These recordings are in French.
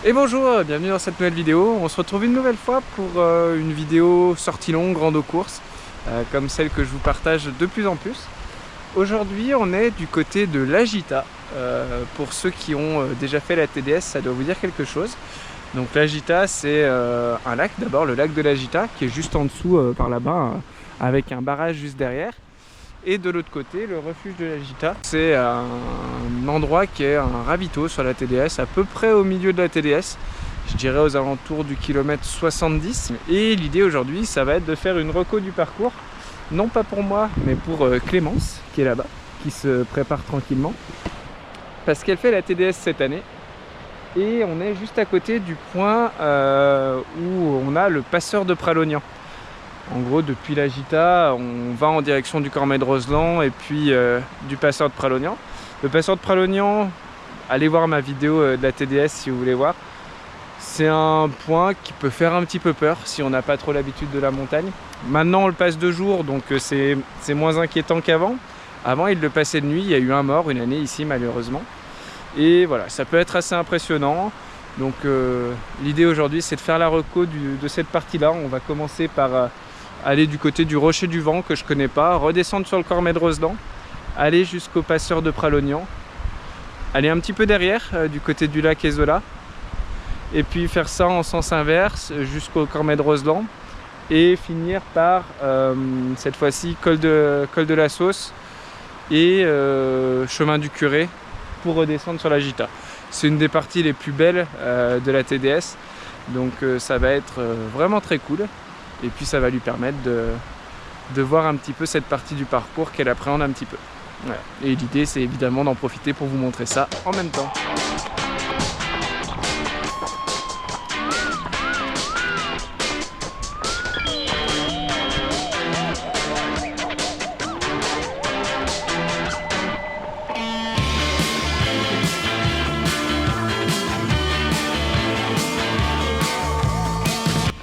Et bonjour, bienvenue dans cette nouvelle vidéo. On se retrouve une nouvelle fois pour une vidéo sortie longue, rando course, comme celle que je vous partage de plus en plus. Aujourd'hui, on est du côté de l'Agita. Pour ceux qui ont déjà fait la TDS, ça doit vous dire quelque chose. Donc l'Agita, c'est un lac, d'abord le lac de l'Agita, qui est juste en dessous par là-bas, avec un barrage juste derrière. Et de l'autre côté, le refuge de l'Agita, c'est un endroit qui est un ravito sur la TDS, à peu près au milieu de la TDS, je dirais aux alentours du kilomètre 70. Et l'idée aujourd'hui, ça va être de faire une reco du parcours, non pas pour moi, mais pour Clémence, qui est là-bas, qui se prépare tranquillement, parce qu'elle fait la TDS cette année. Et on est juste à côté du point où on a le passeur de Pralognan. En gros, depuis l'Agita, on va en direction du Cormet de Roseland et puis du passeur de Pralognan. Le passeur de Pralognan, allez voir ma vidéo de la TDS si vous voulez voir. C'est un point qui peut faire un petit peu peur si on n'a pas trop l'habitude de la montagne. Maintenant, on le passe de jour, donc c'est moins inquiétant qu'avant. Avant, il le passait de nuit. Il y a eu un mort une année ici, malheureusement. Et voilà, ça peut être assez impressionnant. Donc l'idée aujourd'hui, c'est de faire la reco de cette partie-là. On va commencer par aller du côté du Rocher du Vent que je connais pas, redescendre sur le Cormet de Roseland, aller jusqu'au passeur de Pralognan, aller un petit peu derrière du côté du lac Ezola, et puis faire ça en sens inverse jusqu'au Cormet de Roseland et finir par cette fois-ci col de la Sauce et chemin du Curé pour redescendre sur l'Agita. C'est une des parties les plus belles de la TDS, donc ça va être vraiment très cool. Et puis ça va lui permettre de voir un petit peu cette partie du parcours qu'elle appréhende un petit peu. Voilà. Et l'idée, c'est évidemment d'en profiter pour vous montrer ça en même temps.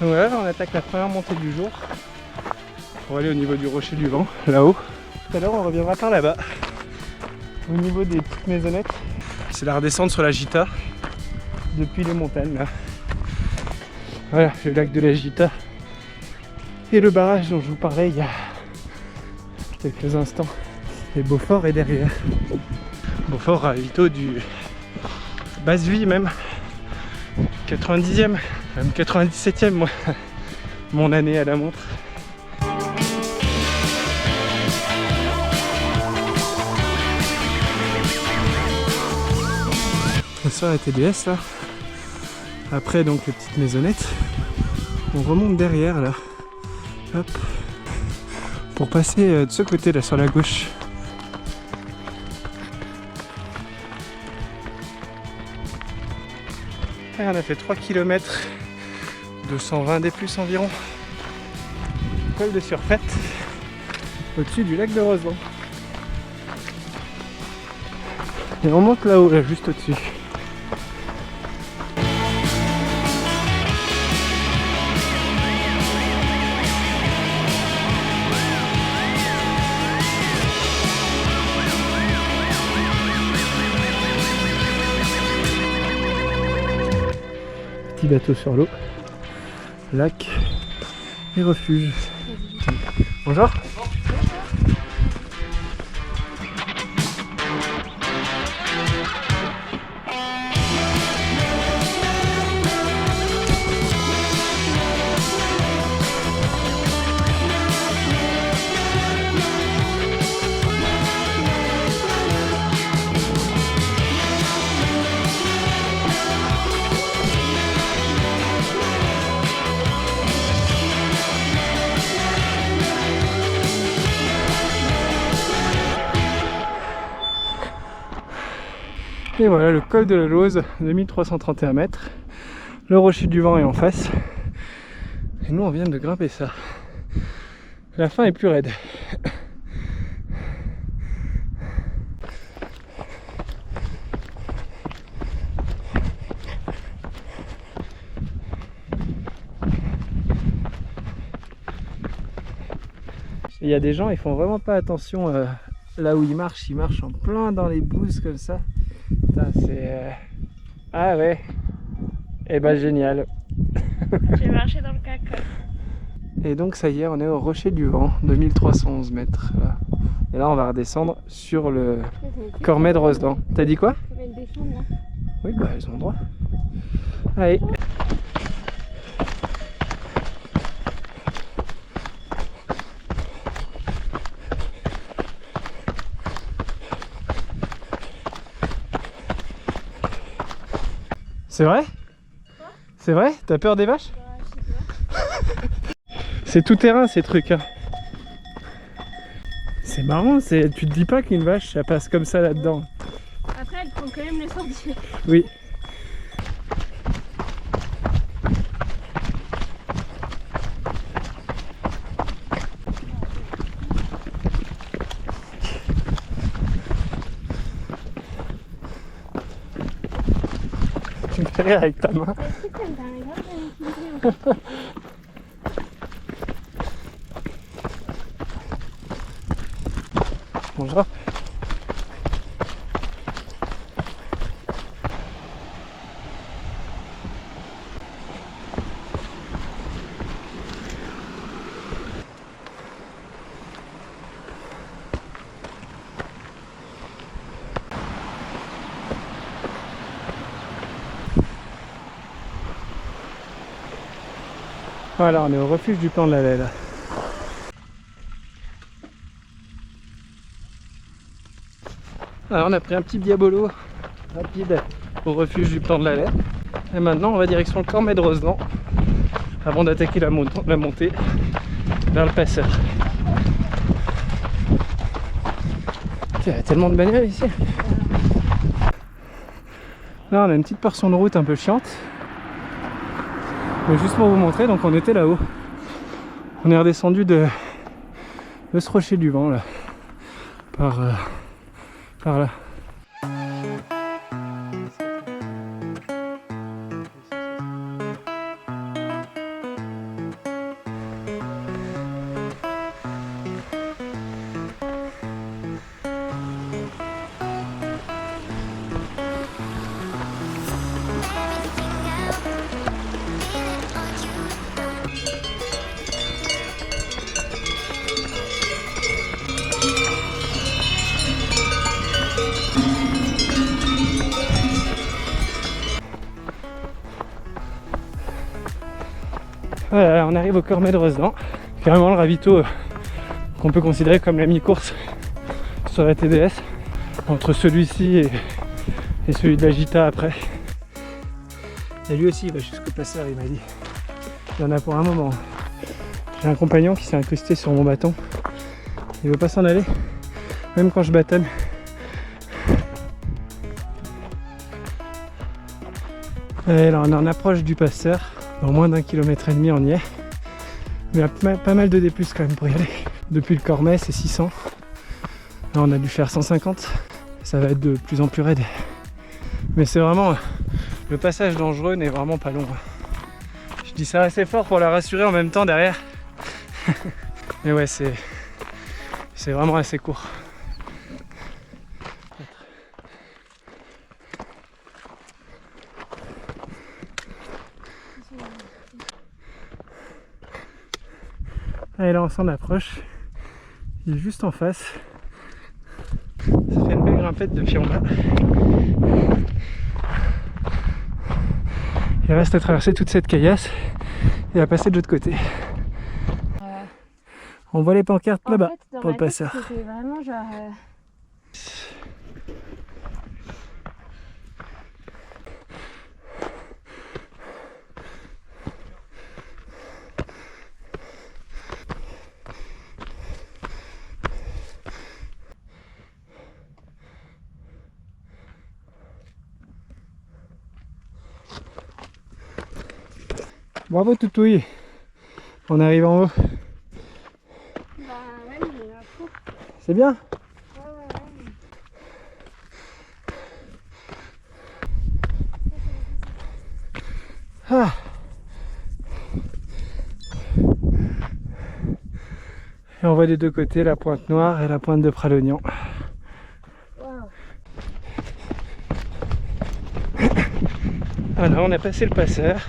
Donc voilà, on attaque la première montée du jour pour aller au niveau du Rocher du Vent, là-haut. Tout à l'heure, on reviendra par là-bas, au niveau des petites maisonnettes. C'est la redescente sur l'Agita depuis les montagnes, là. Voilà, le lac de l'Agita et le barrage dont je vous parlais il y a quelques instants. Et Beaufort est derrière. Beaufort, ravito du basse vie même, 90e. Même 97e, moi, mon année à la montre. On sort la TDS là. Après donc les petites maisonnettes, on remonte derrière là. Hop. Pour passer de ce côté là sur la gauche. Et on a fait 3 km. 220 des plus environ, col de Surfette, au-dessus du lac de Roseland. Et on monte là-haut, là, juste au-dessus. Petit bateau sur l'eau. Lac et refuge. Bonjour. Et voilà le col de la Lose, 2331 mètres. Le Rocher du Vent est en face. Et nous on vient de grimper ça. La fin est plus raide. Il y a des gens, ils font vraiment pas attention là où ils marchent en plein dans les bouses comme ça. Putain, c'est... Ah ouais. Et bah génial. J'ai marché dans le caca. Et donc ça y est, on est au Rocher du Vent, 2311 mètres. Là. Et là on va redescendre sur le Cormet de Rosedan. T'as dit quoi? Ça va être descendre là. Oui, bah elles ont le droit. Allez. C'est vrai? C'est vrai? T'as peur des vaches? C'est tout terrain ces trucs. Hein. C'est marrant, tu te dis pas qu'une vache ça passe comme ça là-dedans. Après, elles font quand même les sentiers. Oui. Tu me fais rire avec ta main. Bonjour. Voilà, on est au refuge du Plan de la Lelle. Alors on a pris un petit diabolo rapide au refuge du Plan de la Lelle. Et maintenant on va direction le Cormet de Rosedan avant d'attaquer la montée vers le passeur. Il y a tellement de bagnoles ici. Là on a une petite portion de route un peu chiante. Mais juste pour vous montrer, donc on était là-haut. On est redescendu de ce rocher du vent là. Par là. Voilà, on arrive au Cormet de Rosedan, carrément le ravito qu'on peut considérer comme la mi-course sur la TDS, entre celui-ci et celui de la Gita après. Et lui aussi il va jusqu'au passeur, il m'a dit. Il y en a pour un moment. J'ai un compagnon qui s'est incrusté sur mon bâton, il veut pas s'en aller, même quand je bâtonne. Et là on est en approche du passeur. Dans moins d'1,5 km on y est. Mais il y a pas mal de D+ quand même pour y aller. Depuis le Cormet c'est 600. Là on a dû faire 150. Ça va être de plus en plus raide. Mais c'est vraiment... Le passage dangereux n'est vraiment pas long. Je dis ça assez fort pour la rassurer en même temps derrière. Mais ouais c'est vraiment assez court. Et là on s'en approche, il est juste en face, ça fait une belle grimpette depuis en bas. Il reste à traverser toute cette caillasse et à passer de l'autre côté. On voit les pancartes là-bas pour le passeur. C'était vraiment genre... Bravo Toutouille, on arrive en haut. Bah ouais, mais il y a un coup. C'est bien? Ouais. Ah. Et on voit des deux côtés la pointe noire et la pointe de Pralognan. Wow. Voilà, on a passé le passeur.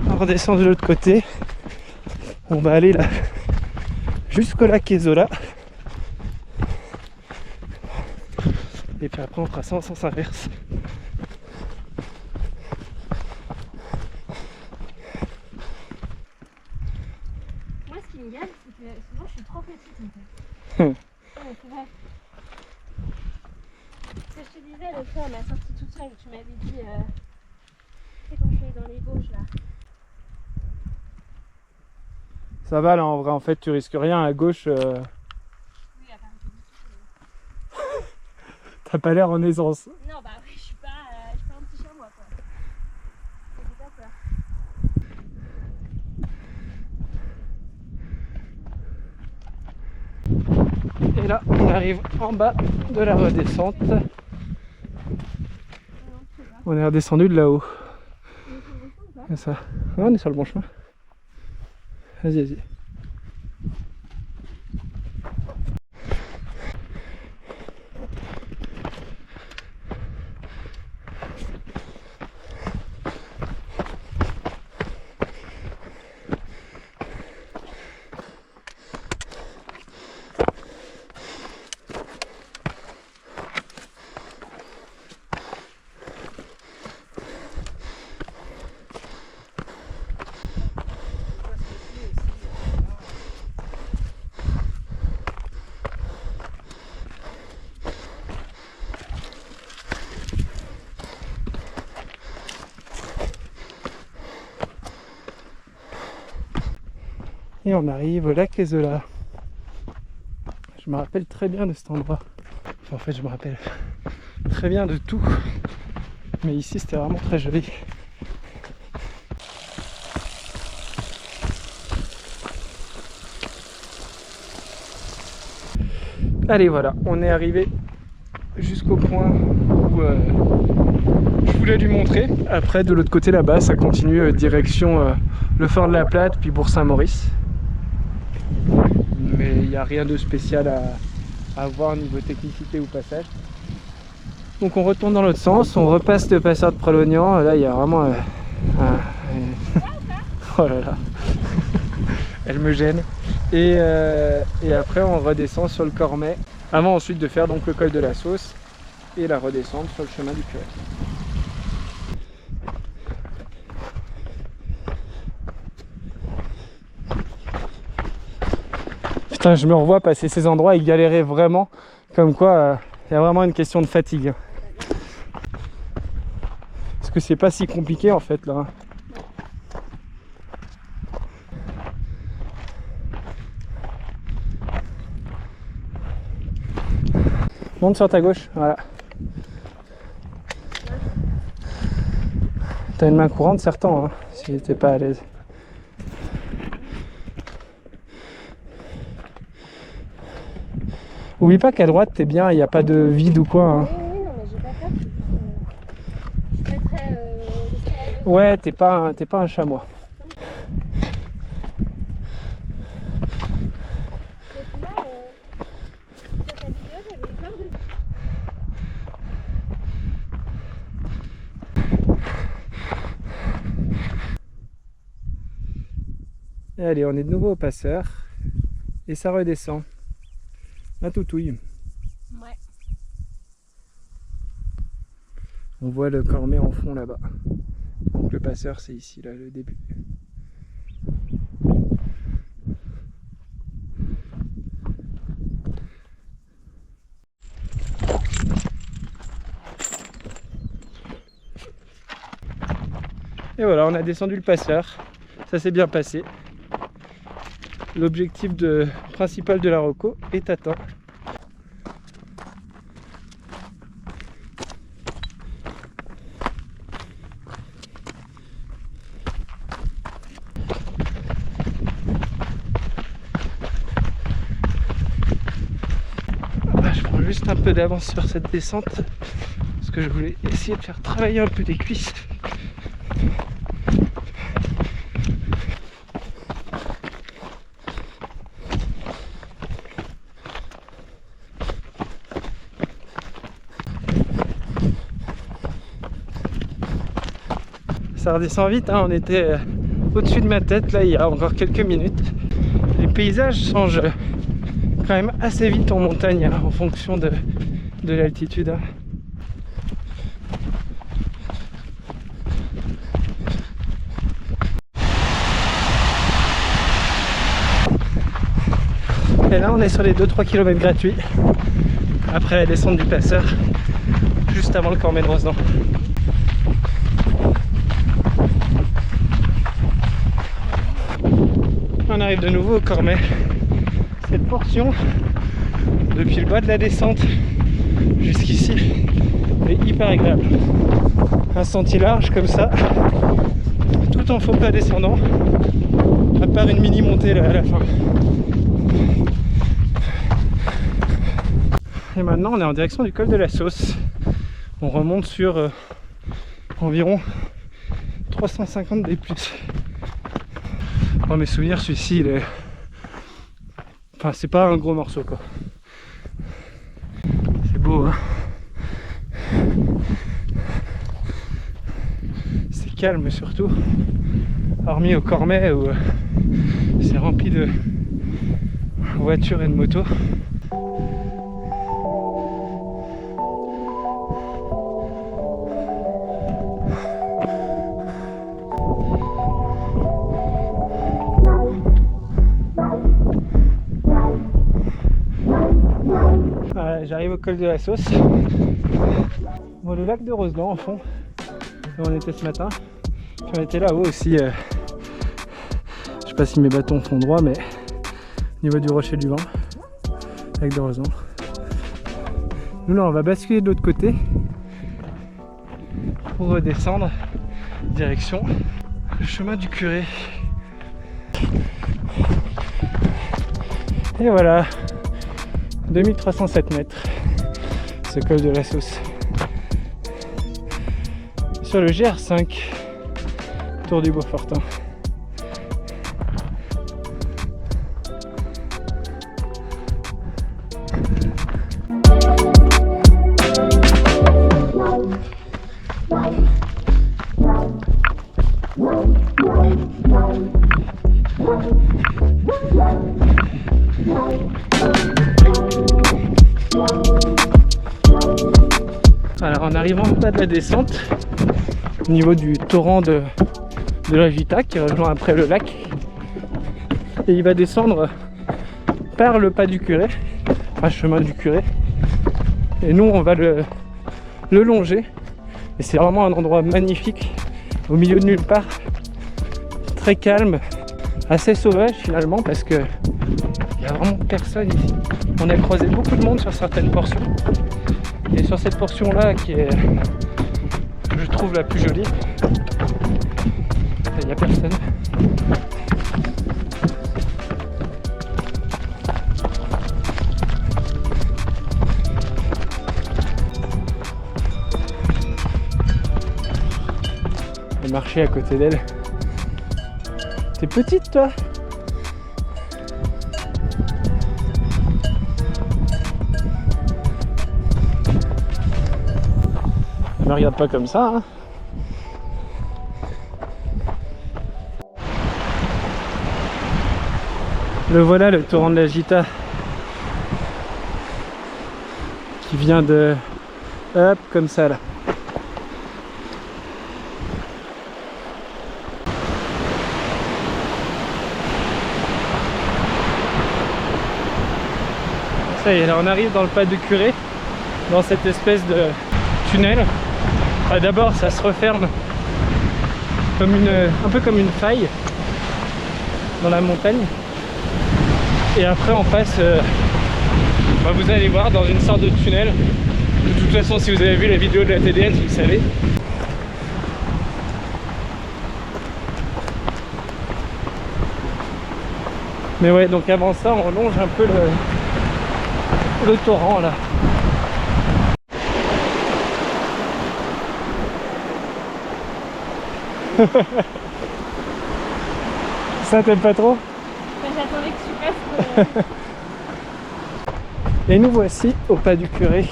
On redescend de l'autre côté. On va aller là jusqu'au lac Ezola. Et puis après on fera ça en sens inverse. Moi ce qui me gave, c'est que souvent je suis trop petite en fait. Ouais, c'est vrai. Ce que je te disais l'autre fois, ma sortie toute seule, tu m'avais dit, c'est quand je suis dans les Vosges là. Ça va là en vrai, en fait tu risques rien à gauche. Oui, à part que T'as pas l'air en aisance. non, bah oui, je suis pas un petit chamois quoi. J'ai pas peur. Et là on arrive en bas de la redescente. On est redescendu de là-haut. Comme ça. Ouais, on est sur le bon chemin. Vas-y, vas-y. Et on arrive au lac Ezola. Je me rappelle très bien de cet endroit. Enfin, en fait, je me rappelle très bien de tout. Mais ici, c'était vraiment très joli. Allez, voilà, on est arrivé jusqu'au point où je voulais lui montrer. Après, de l'autre côté là-bas, ça continue direction le fort de la Plate, puis Bourg-Saint-Maurice. Mais il n'y a rien de spécial à voir niveau technicité ou passage. Donc on retourne dans l'autre sens, on repasse le passeur de Pralognan. Là il y a vraiment oh là là, elle me gêne. Et après on redescend sur le Cormet, avant ensuite de faire donc le col de la Sausse et la redescente sur le chemin du Curé. Putain, je me revois passer ces endroits et galérer vraiment, comme quoi il y a vraiment une question de fatigue. Parce que c'est pas si compliqué en fait là. Monte sur ta gauche, voilà. T'as une main courante, certain, hein, si t'es pas à l'aise. Oublie pas qu'à droite t'es bien, il n'y a pas de vide ou quoi. Hein. Oui, non, mais j'ai pas peur. Je mettrais Ouais, t'es pas un chamois. Et allez, on est de nouveau au passeur et ça redescend. La toutouille. Ouais. On voit le Cormet en fond là-bas. Donc le passeur c'est ici là le début. Et voilà, on a descendu le passeur. Ça s'est bien passé. L'objectif principal de la Roco est atteint. Je prends juste un peu d'avance sur cette descente parce que je voulais essayer de faire travailler un peu les cuisses. Ça redescend vite, hein. On était au-dessus de ma tête là il y a encore quelques minutes. Les paysages changent quand même assez vite en montagne, hein, en fonction de l'altitude. Hein. Et là on est sur les 2-3 km gratuits après la descente du passeur, juste avant le Cormet de Rosnan. On arrive de nouveau au Cormet. Cette portion, depuis le bas de la descente jusqu'ici, est hyper agréable. Un sentier large comme ça, tout en faux pas descendant, à part une mini montée là à la fin. Et maintenant on est en direction du col de la Sausse. On remonte sur environ 350 d+. Dans mes souvenirs, celui-ci il est... Enfin c'est pas un gros morceau quoi. C'est beau hein. C'est calme surtout. Hormis au Cormet où c'est rempli de voitures et de motos. J'arrive au col de la Sausse. Bon, le lac de Rosnan en fond, là où on était ce matin. Puis on était là-haut aussi. Je sais pas si mes bâtons font droit, mais au niveau du rocher du vent, lac de Rosnan. Nous là, on va basculer de l'autre côté pour redescendre direction le chemin du curé. Et voilà. 2307 mètres, ce col de la Sausse. Sur le GR5, Tour du Beaufortin. Alors en arrivant au bas de la descente, au niveau du torrent de la Gita qui rejoint après le lac, et il va descendre par le pas du curé, enfin chemin du curé, et nous on va le longer, et c'est vraiment un endroit magnifique au milieu de nulle part, très calme, assez sauvage finalement parce que il n'y a vraiment personne ici. On a croisé beaucoup de monde sur certaines portions. Et sur cette portion là qui est, je trouve, la plus jolie, il n'y a personne. Le marché à côté d'elle. T'es petite toi? Ne regarde pas comme ça, hein. Le voilà, le torrent de la Gita qui vient de... hop, comme ça là. Ça y est, là on arrive dans le pas du curé, dans cette espèce de tunnel. D'abord ça se referme comme un peu comme une faille dans la montagne, et après on passe, vous allez voir, dans une sorte de tunnel. De toute façon si vous avez vu la vidéo de la TDL vous le savez. Mais ouais, donc avant ça on longe un peu le torrent là. Ça t'aime pas trop? J'attendais que tu passes. Et nous voici au pas du curé,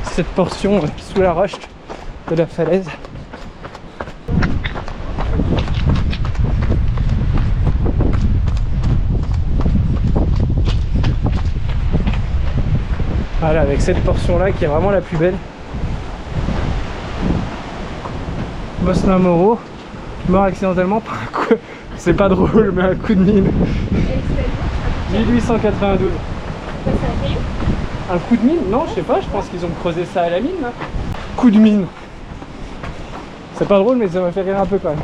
cette portion sous la roche de la falaise. avec cette portion là qui est vraiment la plus belle. Bosna Moro, mort accidentellement par un coup, c'est pas drôle, mais un coup de mine. 1892. Un coup de mine? Non, je sais pas, je pense qu'ils ont creusé ça à la mine là. Coup de mine. C'est pas drôle, mais ça m'a fait rire un peu quand même.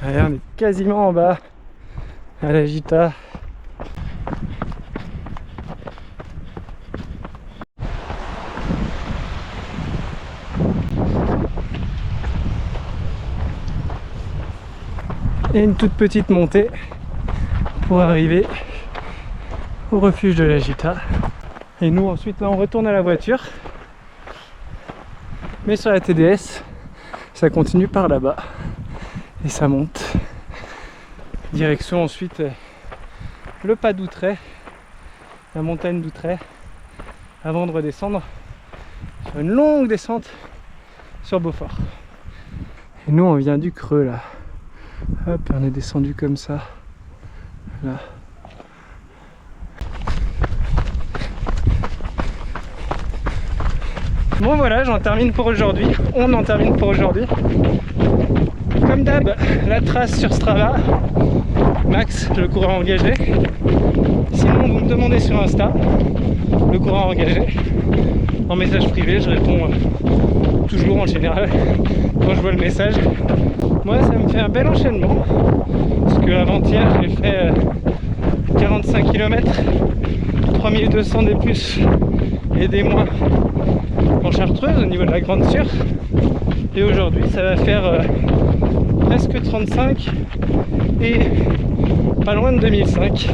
Allez, on est quasiment en bas, à la Gita. Et une toute petite montée pour arriver au refuge de la Gita. Et nous ensuite là on retourne à la voiture. Mais sur la TDS, ça continue par là-bas. Et ça monte. Direction ensuite le pas d'Outray, la montagne d'Outray, avant de redescendre sur une longue descente sur Beaufort. Et nous on vient du creux là. Hop, on est descendu comme ça. Là. Bon voilà, j'en termine pour aujourd'hui. On en termine pour aujourd'hui. Comme d'hab, la trace sur Strava, Max, le coureur engagé. Sinon, vous me demandez sur Insta, le coureur engagé. En message privé, je réponds toujours en général quand je vois le message. Moi, ça me fait un bel enchaînement. Parce que avant-hier, j'ai fait 45 km, 3200 des plus et des moins en Chartreuse au niveau de la Grande Sûre. Et aujourd'hui, ça va faire presque 35 et pas loin de 2005.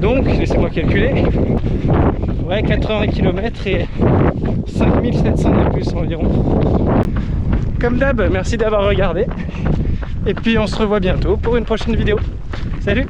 Donc, laissez-moi calculer, ouais, 80 km et 5700 de plus environ. Comme d'hab, merci d'avoir regardé. Et puis on se revoit bientôt pour une prochaine vidéo. Salut!